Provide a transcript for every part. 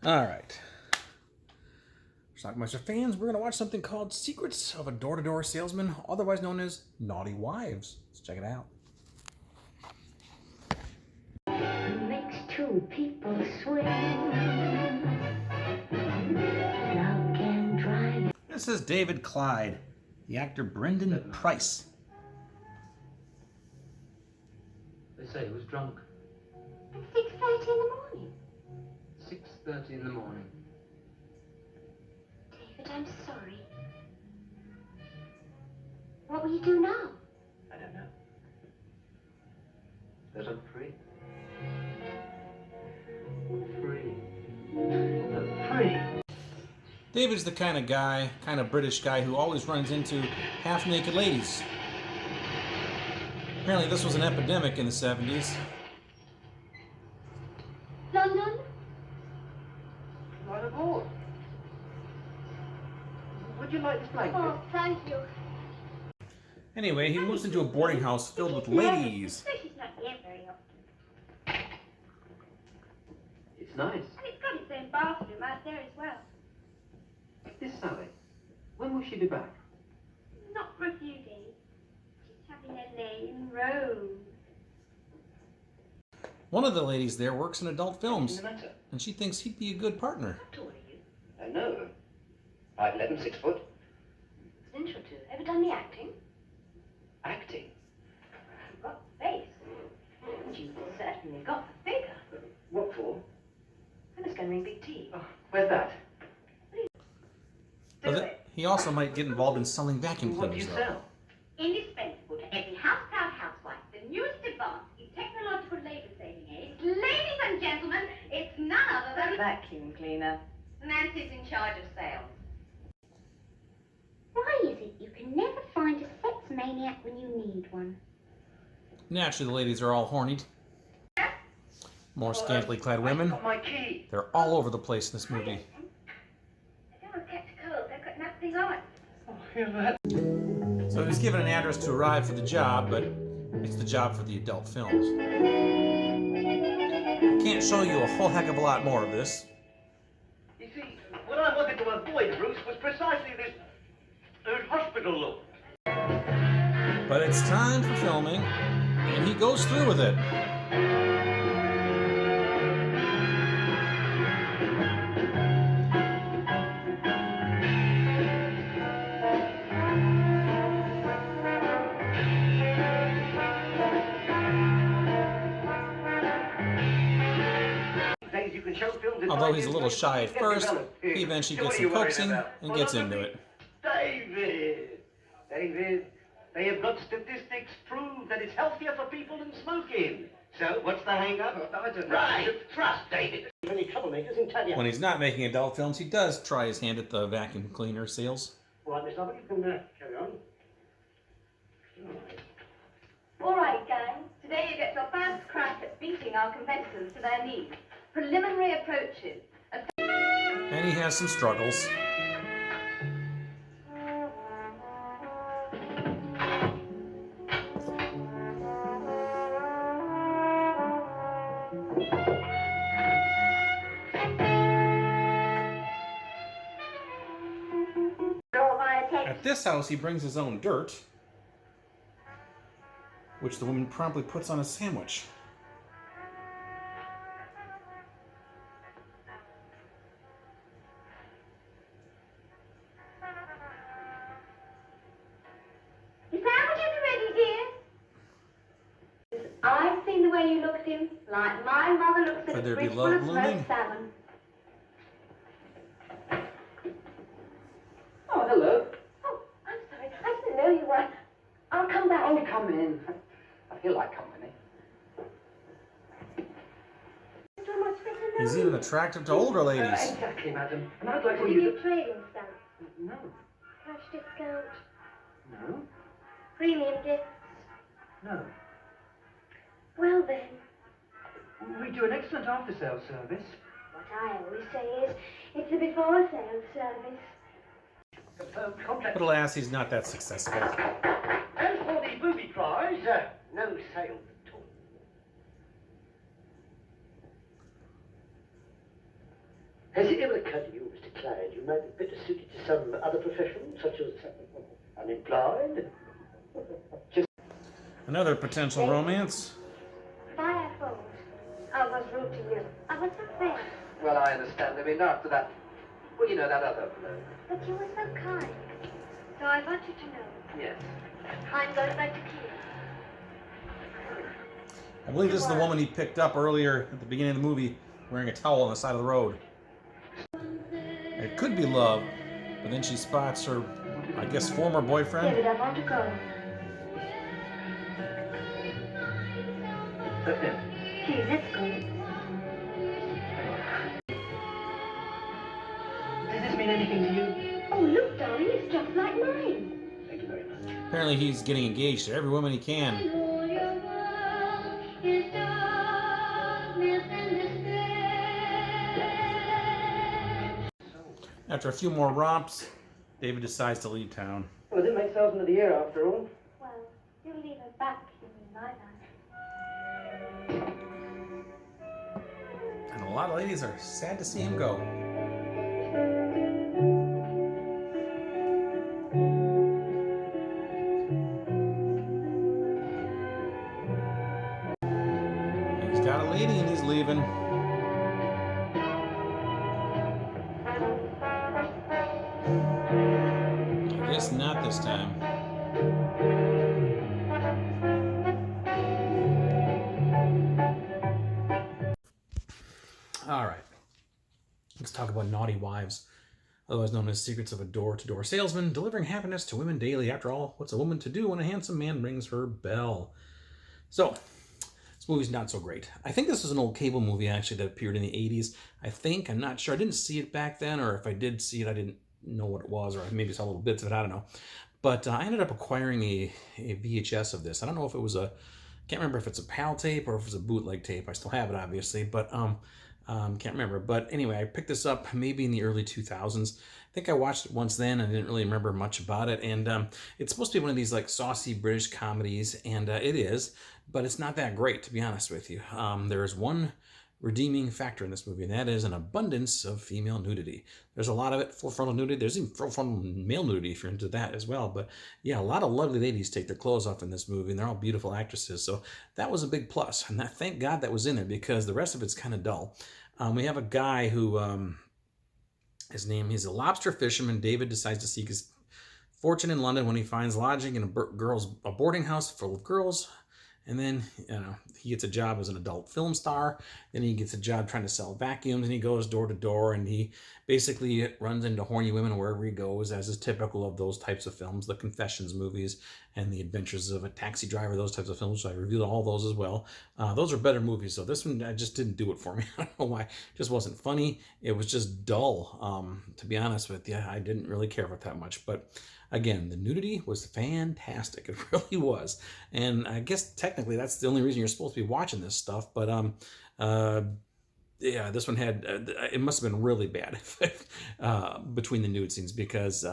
All right. Schlockmeister fans, we're going to watch something called Secrets of a Door-to-Door Salesman, otherwise known as Naughty Wives. Let's check it out. Makes two people swing. Love can drive. This is David Clyde, the actor Brendan Price. They say he was drunk. At 6:30 in the morning. 6:30 in the morning. David, I'm sorry. What will you do now? I don't know. But I'm free. Free. I'm free. David's the kind of guy, kind of British guy, who always runs into half-naked ladies. Apparently this was an epidemic in the 70s. London? Right aboard. Would you like this blanket? Oh, thank you. Anyway, he moves into a boarding house filled with ladies. She's not here very often. It's nice. And it's got its own bathroom out there as well. This Sally. When will she be back? Not for a few days. She's having a lay in Rome. One of the ladies there works in adult films, What's the matter? and she thinks he'd be a good partner. How tall are you? I know. 5'11", 6 foot. An inch or two. Ever done the acting? Acting. You've got the face. And you've certainly got the figure. What for? I was going to ring Big T. Oh, where's that? Do But it. he also might get involved in selling vacuum What do you cleaners, though. sell? Indispensable to every house-proud housewife. The newest advance in technological labor-saving aids. Ladies and gentlemen, it's none other than... Vacuum cleaner. Nancy's in charge of sales. Why is it you can never find a sex maniac when you need one? Naturally, the ladies are all horny. More scantily clad women. I've got my key. They're all over the place in this movie. I don't catch cold. They've got nothing on. Oh, hear that? So he's given an address to arrive for the job, but it's the job for the adult films. Can't show you a whole heck of a lot more of this. You see, what I wanted to avoid, Bruce, was precisely this hospital look. But it's time for filming, and he goes through with it. Although he's a little shy at first, he eventually gets some coaxing and gets into it. David, they have got statistics prove that it's healthier for people than smoking. So, what's the hang-up? I don't know. Right, trust, David. Many troublemakers in Tanya. When he's not making adult films, he does try his hand at the vacuum cleaner sales. All right, Miss Lovett, you can carry on. All right, gang. Today you get your first crack at beating our competitors to their knees. Preliminary approaches. And he has some struggles. At this house, he brings his own dirt, which the woman promptly puts on a sandwich. Your sandwich is ready, dear. I've seen the way you look at him, like my mother looks at Could a there be fridge love full of blooming? smoked salmon. Oh, hello. Oh, I'm sorry. I didn't know you were. I'll come back. Oh, come in. I feel like company. He's even attractive to older ladies. Exactly, madam. And I'd like Will for you you do to... trading stuff? No. Cash discount? No. Premium gifts? No. Well then, We do an excellent after-sales service. what I always say is, it's a before sales service. Complex. But alas, he's not that successful. As for the booby prize, no sales at all. Has it ever occurred to you, Mr. Clyde, you might be better suited to some other profession, such as unemployed? Just Another potential romance. My fault. I was rude to you. I was not fair. well, I understand. I mean, after that, well, you know, that other blow. But you were so kind. So I want you to know. Yes. I'm going back to Kiev. I believe this is the woman he picked up earlier at the beginning of the movie, wearing a towel on the side of the road. It could be love, but then she spots her, I guess, former boyfriend. David, I want to go. Please, let's go. Does this mean anything to you? Oh, look, darling, it's just like mine. Thank you very much. Apparently he's getting engaged to every woman he can. After a few more romps, David decides to leave town. Well, it didn't make $1,000 a year after all. Well, you'll leave her back in my life. And a lot of ladies are sad to see him go. He's got a lady and he's leaving. I guess not this time. All right. Let's talk about Naughty Wives, otherwise known as Secrets of a Door-to-Door Salesman, delivering happiness to women daily. After all, what's a woman to do when a handsome man rings her bell? So, this movie's not so great. I think this was an old cable movie, actually, that appeared in the 80s. I'm not sure. I didn't see it back then, or if I did see it, I didn't know what it was, or I maybe saw little bits of it, I don't know. But I ended up acquiring a VHS of this. I don't know if it was can't remember if it's a PAL tape or if it's a bootleg tape. I still have it, obviously, but can't remember. But anyway, I picked this up maybe in the early 2000s. I think I watched it once then. I didn't really remember much about it. And it's supposed to be one of these like saucy British comedies, and it is, but it's not that great, to be honest with you. There is one redeeming factor in this movie, and that is an abundance of female nudity. There's a lot of it, full frontal nudity. There's even full frontal male nudity if you're into that as well. But yeah, a lot of lovely ladies take their clothes off in this movie, and they're all beautiful actresses. So that was a big plus, and thank God that was in there, because the rest of it's kind of dull. We have a guy who, he's a lobster fisherman. David decides to seek his fortune in London when he finds lodging in a boarding house full of girls. And then, he gets a job as an adult film star. Then he gets a job trying to sell vacuums, and he goes door to door, and he basically runs into horny women wherever he goes, as is typical of those types of films, the confessions movies and the adventures of a taxi driver, those types of films. So I reviewed all those as well. Those are better movies. So this one, I just didn't do it for me. I don't know why. It just wasn't funny. It was just dull, to be honest with you. I didn't really care for it that much. But again, the nudity was fantastic. It really was. And I guess technically that's the only reason you're supposed to be watching this stuff. But yeah, this one had, it must have been really bad between the nude scenes, because,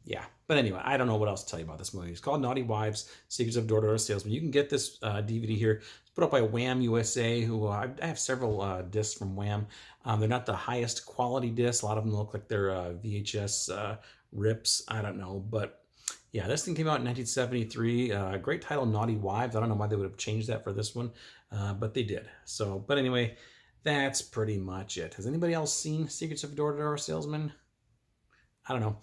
yeah. But anyway, I don't know what else to tell you about this movie. It's called Naughty Wives, Secrets of Door-to-Door Salesman. You can get this DVD here. It's put up by Wham USA, who I have several discs from Wham. They're not the highest quality discs. A lot of them look like they're VHS rips. I don't know. But yeah, this thing came out in 1973. Great title, Naughty Wives. I don't know why they would have changed that for this one, but they did. So, but anyway, that's pretty much it. Has anybody else seen Secrets of Door-to-Door Salesman? I don't know.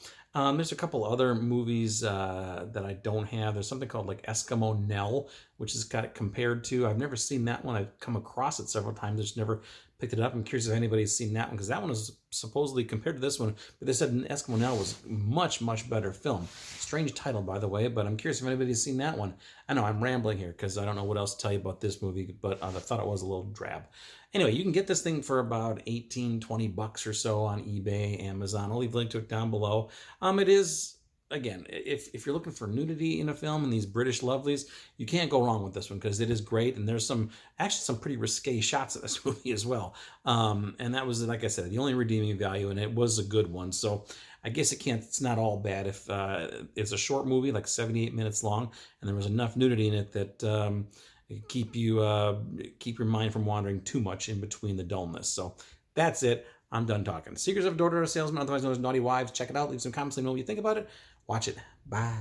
There's a couple other movies that I don't have. There's something called like Eskimo Nell, which has got it compared to. I've never seen that one. I've come across it several times. I just never picked it up. I'm curious if anybody's seen that one, because that one is supposedly compared to this one, but they said Eskimo Nell was much, much better film. Strange title, by the way, but I'm curious if anybody's seen that one. I know I'm rambling here because I don't know what else to tell you about this movie, but I thought it was a little drab. Anyway, you can get this thing for about $18-20 or so on eBay, Amazon. I'll leave a link to it down below. It is, again, if you're looking for nudity in a film and these British lovelies, you can't go wrong with this one, because it is great, and there's some pretty risque shots in this movie as well. And that was, like I said, the only redeeming value, and it was a good one. So I guess it's not all bad if it's a short movie, like 78 minutes long, and there was enough nudity in it that keep your mind from wandering too much in between the dullness. So that's it. I'm done talking. Secrets of Door-to-Door Salesman, otherwise known as Naughty Wives. Check it out. Leave some comments. Let me know what you think about it. Watch it. Bye.